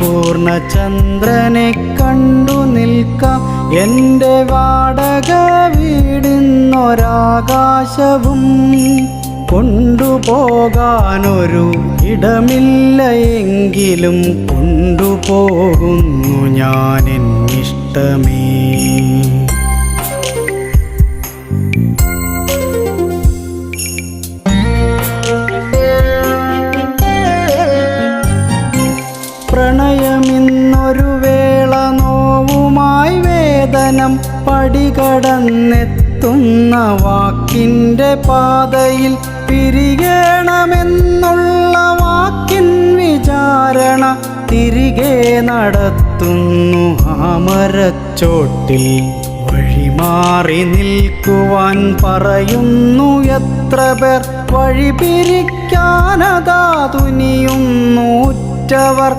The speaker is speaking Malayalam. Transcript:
പൂർണ്ണചന്ദ്രനെ കണ്ടു നിൽക്കാം. എൻ്റെ വാടക വീടിന്നൊരാകാശവും കൊണ്ടുപോകാനൊരു ഇടമില്ല എങ്കിലും കൊണ്ടുപോകുന്നു ഞാൻ എന്നിഷ്ടമേ. പ്രണയമിന്നൊരു വേള നോവുമായി വേദനം പടികടന്നെത്തുന്ന വാക്കിൻ്റെ പാതയിൽ പിരിയണമെന്നുള്ള വാക്കിൻ വിചാരണ തിരികെ നടത്തുന്നു ആ മരച്ചോട്ടിൽ. വഴിമാറി നിൽക്കുവാൻ പറയുന്നു എത്ര പേർ, വഴി പിരിക്കാനതാ തുനിയുന്നു ഉറ്റവർ.